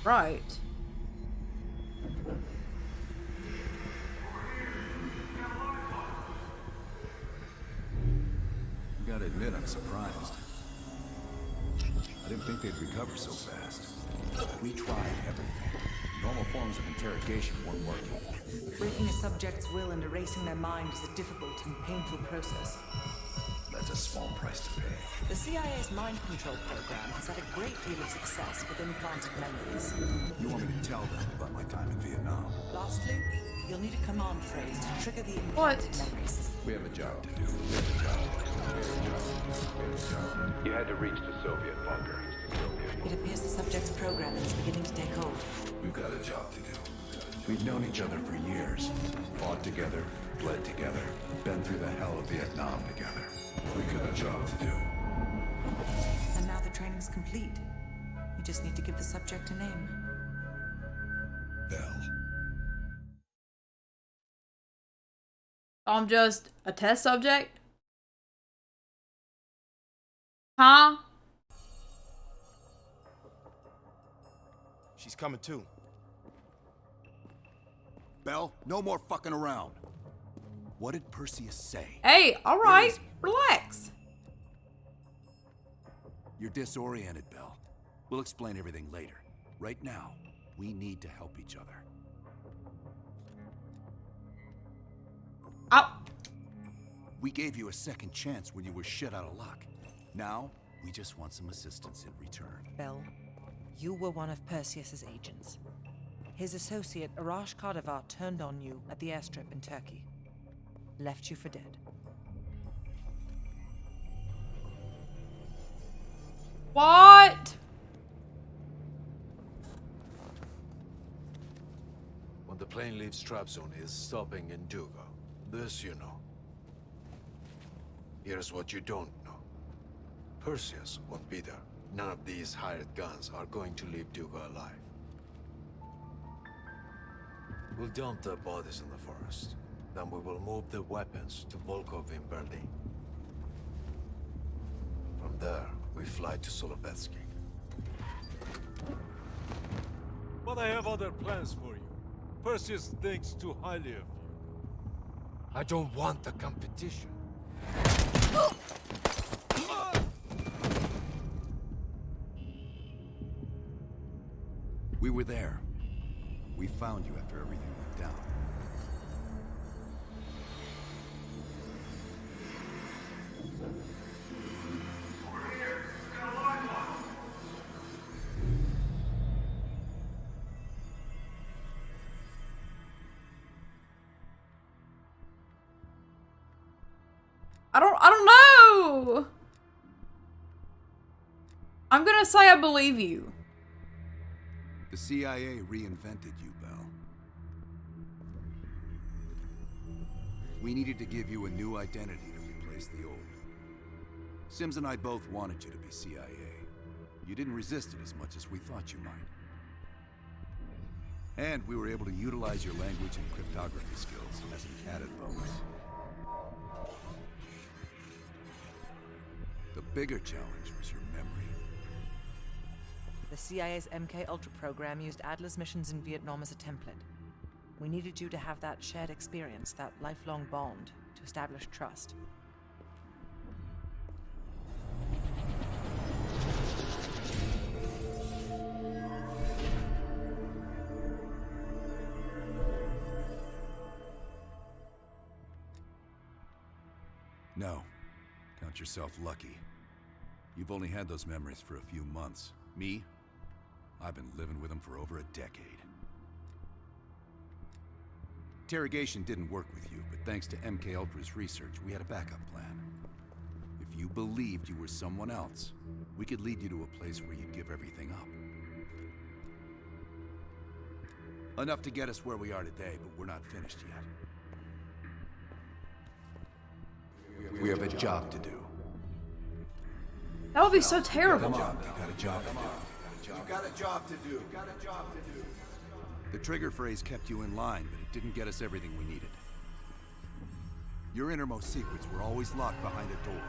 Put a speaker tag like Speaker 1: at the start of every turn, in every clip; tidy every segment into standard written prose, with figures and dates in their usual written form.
Speaker 1: Right.
Speaker 2: Gotta admit, I'm surprised. I didn't think they'd recover so fast. We tried everything. Normal forms of interrogation weren't working.
Speaker 3: Breaking a subject's will and erasing their mind is a difficult and painful process.
Speaker 2: That's a small price to pay.
Speaker 3: The CIA's mind control program has had a great deal of success with implanted memories.
Speaker 2: You want me to tell them about my time in Vietnam?
Speaker 3: Lastly, you'll need a command phrase to trigger the implanted memories.
Speaker 2: We have a job to do.
Speaker 4: You had to reach the Soviet bunker.
Speaker 3: It appears the subject's programming is beginning to take hold.
Speaker 2: We've got a job to do. We've known each other for years. Fought together, bled together, been through the hell of Vietnam together. We got a job to do.
Speaker 3: And now the training's complete. You just need to give the subject a name.
Speaker 2: Bell.
Speaker 1: I'm just a test subject? Huh?
Speaker 5: She's coming too.
Speaker 2: Bell, no more fucking around. What did Perseus say?
Speaker 1: Hey, alright. Relax.
Speaker 2: You're disoriented, Bell. We'll explain everything later. Right now, we need to help each other.
Speaker 1: Oh.
Speaker 2: We gave you a second chance when you were shit out of luck. Now, we just want some assistance in return.
Speaker 3: Bell, you were one of Perseus's agents. His associate, Arash Kardavar, turned on you at the airstrip in Turkey. Left you for dead.
Speaker 1: What?
Speaker 6: When the plane leaves trap zone, it's stopping in Duga. This you know. Here's what you don't know. Perseus won't be there. None of these hired guns are going to leave Duga alive. We'll dump the bodies in the forest. Then we will move the weapons to Volkov in Berlin. From there, we fly to Solovetsky.
Speaker 7: But I have other plans for you. Perseus thinks too highly of you.
Speaker 6: I don't want the competition.
Speaker 2: We were there. We found you after everything went down.
Speaker 1: I don't know. I'm gonna say I believe you.
Speaker 2: The CIA reinvented you, Bell. We needed to give you a new identity to replace the old. Sims and I both wanted you to be CIA. You didn't resist it as much as we thought you might. And we were able to utilize your language and cryptography skills as an added bonus. The bigger challenge was your memory.
Speaker 3: The CIA's MKUltra program used Adler's missions in Vietnam as a template. We needed you to have that shared experience, that lifelong bond, to establish trust.
Speaker 2: No. Count yourself lucky. You've only had those memories for a few months. Me? I've been living with them for over a decade. Interrogation didn't work with you, but thanks to MKUltra's research, we had a backup plan. If you believed you were someone else, we could lead you to a place where you'd give everything up. Enough to get us where we are today, but we're not finished yet. We have a job to do.
Speaker 1: That would be so terrible.
Speaker 2: Come on, you got a job to do.
Speaker 5: You got a job to do.
Speaker 2: The trigger phrase kept you in line, but it didn't get us everything we needed. Your innermost secrets were always locked behind a door.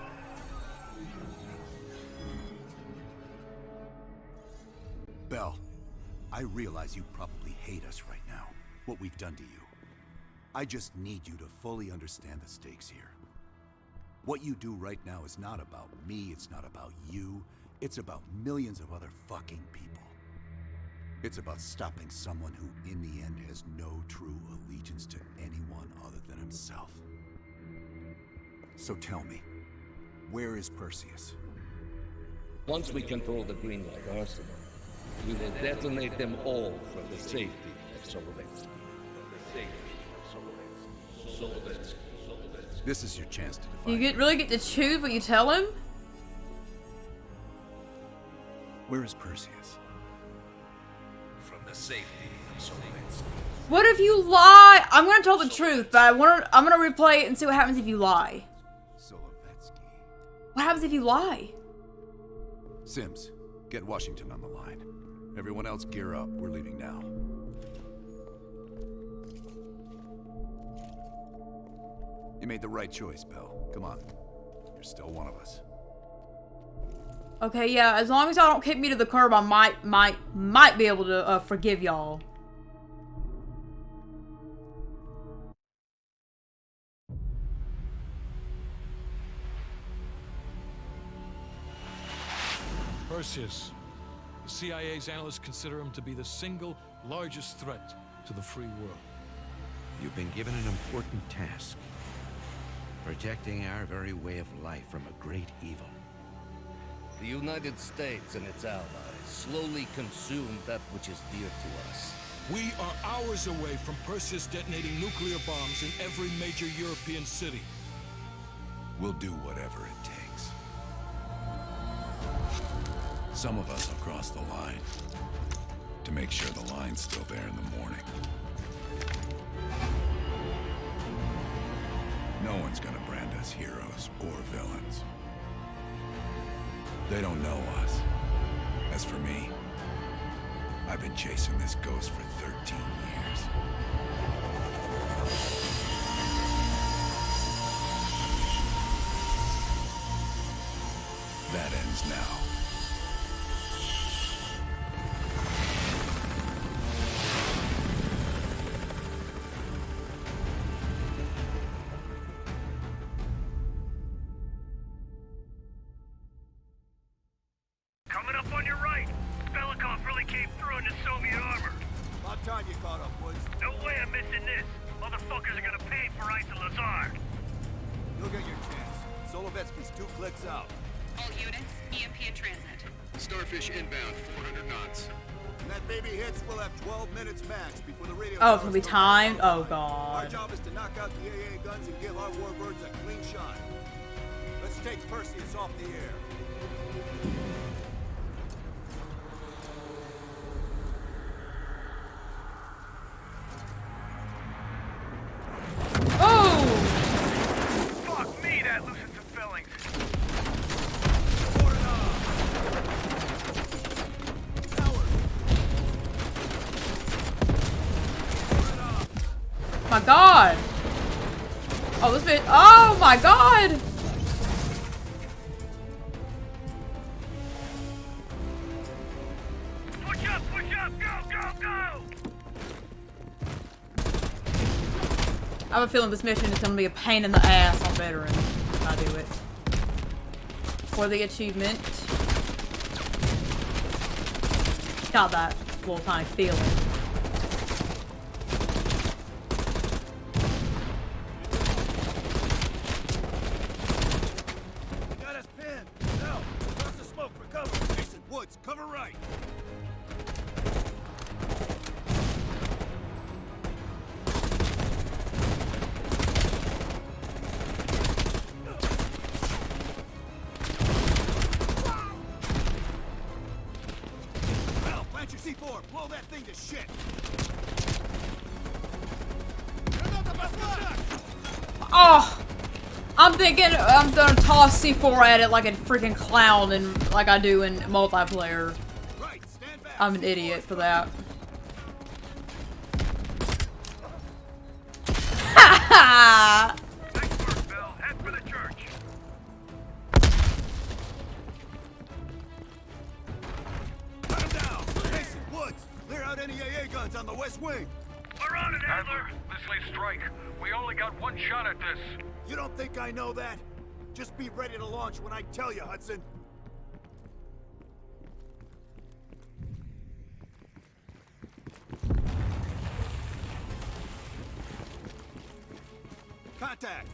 Speaker 2: Bell, I realize you probably hate us right now, what we've done to you. I just need you to fully understand the stakes here. What you do right now is not about me, it's not about you, it's about millions of other fucking people. It's about stopping someone who, in the end, has no true allegiance to anyone other than himself. So tell me, where is Perseus?
Speaker 8: Once we control the Greenlight Arsenal, we will detonate them all for the safety of Solovetsky.
Speaker 2: This is your chance to define.
Speaker 1: You really get to choose what you tell him?
Speaker 2: Where is Perseus?
Speaker 8: From the safety of Solovetsky.
Speaker 1: What if you lie? I'm gonna tell the truth, but I'm gonna replay it and see what happens if you lie.
Speaker 2: Solovetsky.
Speaker 1: What happens if you lie?
Speaker 2: Sims, get Washington on the line. Everyone else gear up. We're leaving now. You made the right choice, Belle. Come on. You're still one of us.
Speaker 1: Okay, yeah, as long as y'all don't kick me to the curb, I might be able to forgive y'all.
Speaker 7: Perseus. The CIA's analysts consider him to be the single largest threat to the free world.
Speaker 9: You've been given an important task. Protecting our very way of life from a great evil.
Speaker 8: The United States and its allies slowly consume that which is dear to us.
Speaker 7: We are hours away from Perseus detonating nuclear bombs in every major European city.
Speaker 2: We'll do whatever it takes. Some of us will cross the line to make sure the line's still there in the morning. No one's gonna brand us heroes or villains. They don't know us. As for me, I've been chasing this ghost for 13 years. That ends now.
Speaker 10: Coming up on your right. Belikov really came through in his Soviet armor.
Speaker 5: About time you caught up, Woods.
Speaker 10: No way I'm missing this. Motherfuckers are gonna pay for Ice and Lazar.
Speaker 5: You'll get your chance. Solovetsky's 2 clicks out.
Speaker 11: All units, EMP in transit.
Speaker 6: Starfish inbound, 400 knots.
Speaker 5: When that baby hits, we'll have 12 minutes max before the radio.
Speaker 1: Oh, it's gonna be
Speaker 5: towers
Speaker 1: timed?
Speaker 5: come
Speaker 1: Oh,
Speaker 5: online. Our
Speaker 1: God.
Speaker 5: job is to knock out the AA guns and give our warbirds a clean shot. Let's take Perseus off the air.
Speaker 1: Oh!
Speaker 10: Fuck me, that loosened some fillings.
Speaker 1: My God! Oh, this bitch! Oh my God!
Speaker 10: Push up, go, go, go!
Speaker 1: I have a feeling this mission is gonna be a pain in the ass on veterans if I do it. For the achievement. Got that little tiny feeling.
Speaker 5: Got us pinned. Now, across the smoke for cover. Jason, Woods, cover right. Well, plant your C4. Blow that thing to shit.
Speaker 1: Oh! I'm thinking I'm gonna toss C4 at it like a freaking clown and like I do in multiplayer.
Speaker 5: Right, stand back.
Speaker 1: I'm an idiot for that. Ha
Speaker 10: Nice work, Bill. Head for the church.
Speaker 5: Cut him down. Jason, Woods, clear any AA guns on the west wing?
Speaker 10: We're on it, Adler!
Speaker 4: This may strike. We only got one shot at this.
Speaker 5: You don't think I know that? Just be ready to launch when I tell you, Hudson. Contact!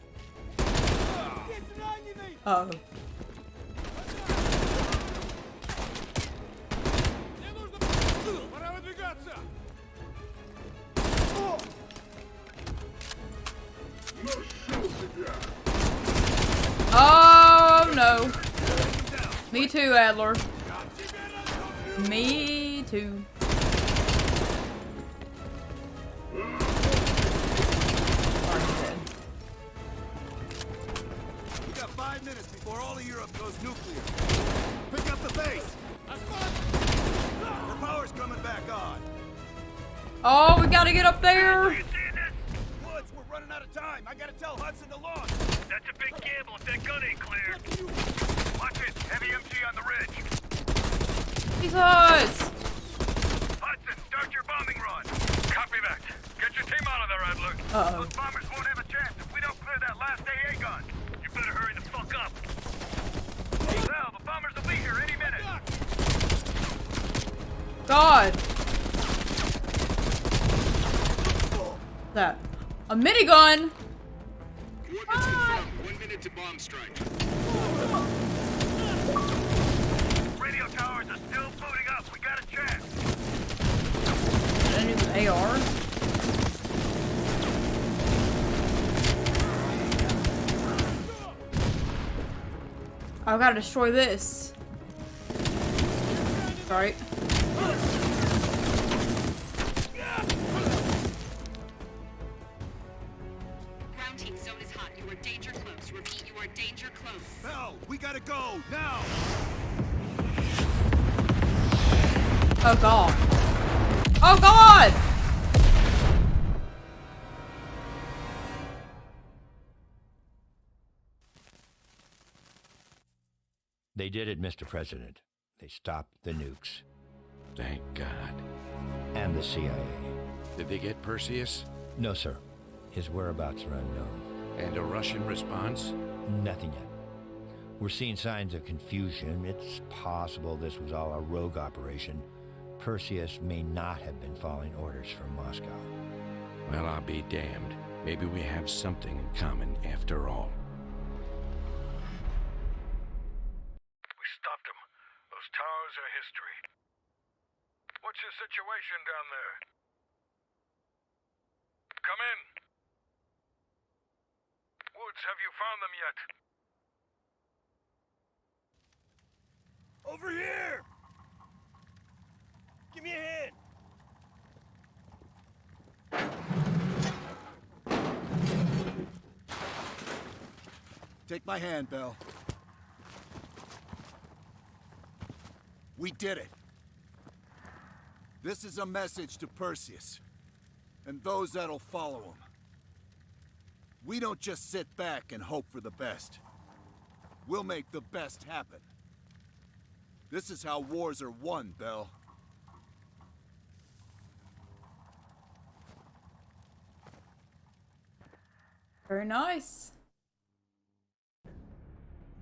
Speaker 1: Uh-oh. Oh no. Me too, Adler. Me too.
Speaker 5: We got 5 minutes before all of Europe goes nuclear. Pick up the base! The power's coming back on.
Speaker 1: Oh, we gotta get up there.
Speaker 5: Woods, we're running out of time. I gotta tell Hudson to launch.
Speaker 10: That's a big gamble if that gun ain't clear. Watch it. Heavy MG on the ridge.
Speaker 1: Jesus.
Speaker 10: Hudson, start your bombing run. Copy that. Get your team out of there, Adler.
Speaker 1: Uh-oh.
Speaker 10: Those bombers won't have a chance if we don't clear that last AA gun. You better hurry the fuck up. Well, the bombers will be here any minute.
Speaker 1: God. That. A minigun?
Speaker 10: Coordinates confirmed. 1 minute to bomb strike. Radio towers are still booting up. We got a chance.
Speaker 1: Did I use an AR? I gotta destroy this. Right.
Speaker 11: Ground team, zone is hot. You are danger close. Repeat, you are danger close.
Speaker 5: Bell, we gotta go, now!
Speaker 1: Oh god. Oh god!
Speaker 9: They did it, Mr. President. They stopped the nukes.
Speaker 12: Thank God.
Speaker 9: And the CIA.
Speaker 12: Did they get Perseus?
Speaker 9: No, sir. His whereabouts are unknown.
Speaker 12: And a Russian response?
Speaker 9: Nothing yet. We're seeing signs of confusion. It's possible this was all a rogue operation. Perseus may not have been following orders from Moscow.
Speaker 12: Well, I'll be damned. Maybe we have something in common after all.
Speaker 4: We stopped them. Those towers are history. What's your situation down there? Come in. Woods, have you found them yet?
Speaker 5: Over here! Give me a hand! Take my hand, Bell. We did it. This is a message to Perseus, and those that'll follow him. We don't just sit back and hope for the best. We'll make the best happen. This is how wars are won, Bell.
Speaker 1: Very nice.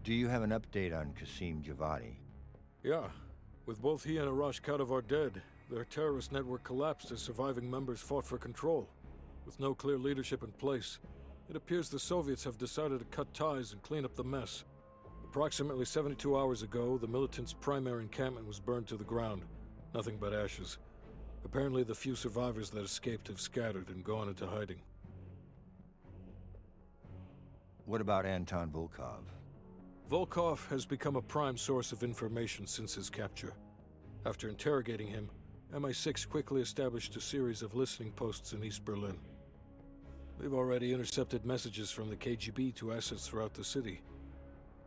Speaker 9: Do you have an update on Qasim Javadi?
Speaker 7: Yeah. With both he and Arash Kadavar dead, their terrorist network collapsed as surviving members fought for control. With no clear leadership in place, it appears the Soviets have decided to cut ties and clean up the mess. Approximately 72 hours ago, the militants' primary encampment was burned to the ground. Nothing but ashes. Apparently, the few survivors that escaped have scattered and gone into hiding.
Speaker 9: What about Anton Volkov?
Speaker 7: Volkov has become a prime source of information since his capture. After interrogating him, MI6 quickly established a series of listening posts in East Berlin. They've already intercepted messages from the KGB to assets throughout the city.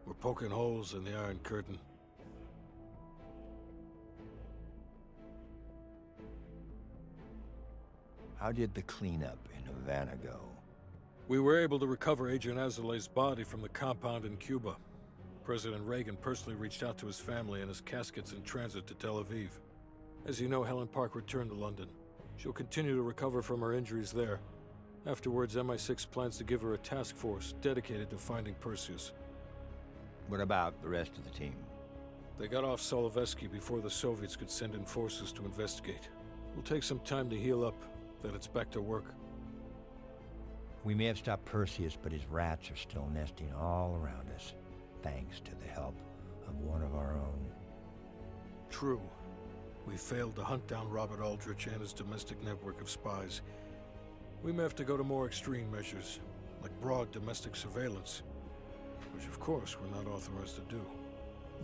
Speaker 7: We're poking holes in the Iron Curtain.
Speaker 9: How did the cleanup in Havana go?
Speaker 7: We were able to recover Adrian Azoulay's body from the compound in Cuba. President Reagan personally reached out to his family, and his casket's in transit to Tel Aviv. As you know, Helen Park returned to London. She'll continue to recover from her injuries there. Afterwards, MI6 plans to give her a task force dedicated to finding Perseus.
Speaker 9: What about the rest of the team?
Speaker 7: They got off Solovetsky before the Soviets could send in forces to investigate. It'll take some time to heal up, then it's back to work.
Speaker 9: We may have stopped Perseus, but his rats are still nesting all around us, thanks to the help of one of our own.
Speaker 7: True. We failed to hunt down Robert Aldrich and his domestic network of spies. We may have to go to more extreme measures, like broad domestic surveillance, which of course we're not authorized to do.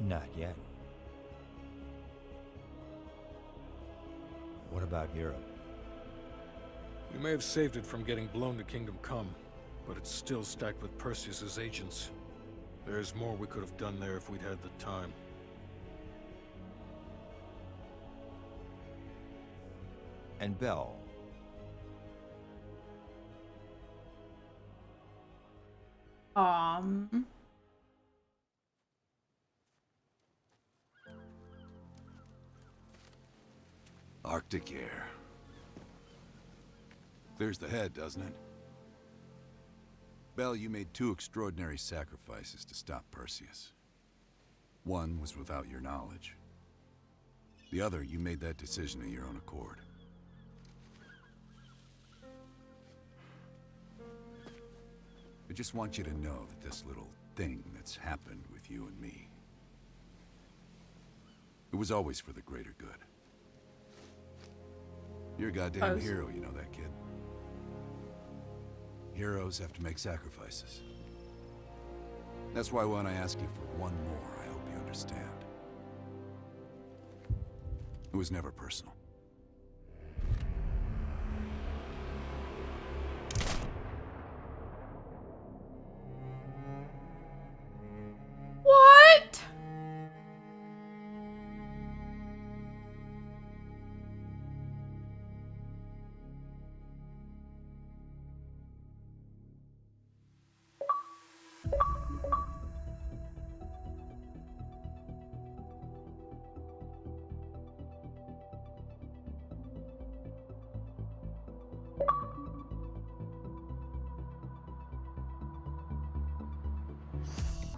Speaker 9: Not yet. What about Europe?
Speaker 7: We may have saved it from getting blown to Kingdom Come, but it's still stacked with Perseus's agents. There's more we could have done there if we'd had the time.
Speaker 9: And Bell?
Speaker 2: Arctic air. Clears the head, doesn't it? Bell, you made 2 extraordinary sacrifices to stop Perseus. One was without your knowledge. The other, you made that decision of your own accord. I just want you to know that this little thing that's happened with you and me, it was always for the greater good. You're a goddamn hero, you know that, kid. Heroes have to make sacrifices. That's why when I ask you for one more, I hope you understand. It was never personal.
Speaker 1: What?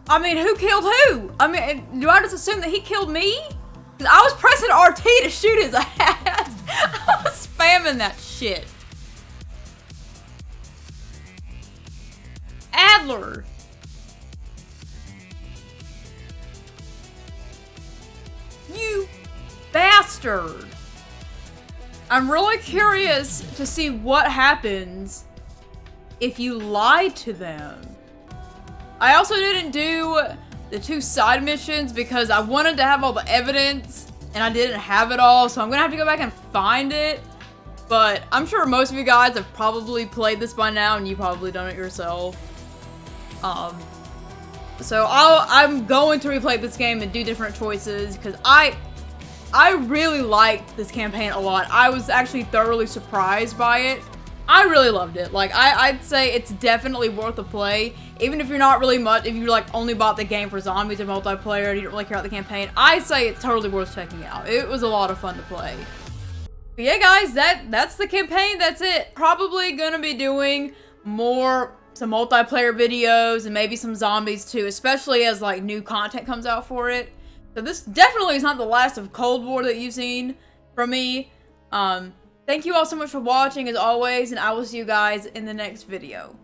Speaker 1: I mean, who killed who? I mean, do I just assume that he killed me? 'Cause I was pressing RT to shoot his ass. I was spamming that shit. Adler. You bastard. I'm really curious to see what happens if you lie to them. I also didn't do the 2 side missions because I wanted to have all the evidence and I didn't have it all, so I'm gonna have to go back and find it. But I'm sure most of you guys have probably played this by now and you probably done it yourself. So I'm going to replay this game and do different choices because I really liked this campaign a lot. I was actually thoroughly surprised by it. I really loved it. Like, I'd say it's definitely worth a play. Even if you're not really much, if you like only bought the game for zombies and multiplayer and you don't really care about the campaign, I say it's totally worth checking out. It was a lot of fun to play. But yeah, guys, that's the campaign. That's it. Probably gonna be doing some multiplayer videos and maybe some zombies too, especially as like new content comes out for it. So this definitely is not the last of Cold War that you've seen from me. Thank you all so much for watching as always, and I will see you guys in the next video.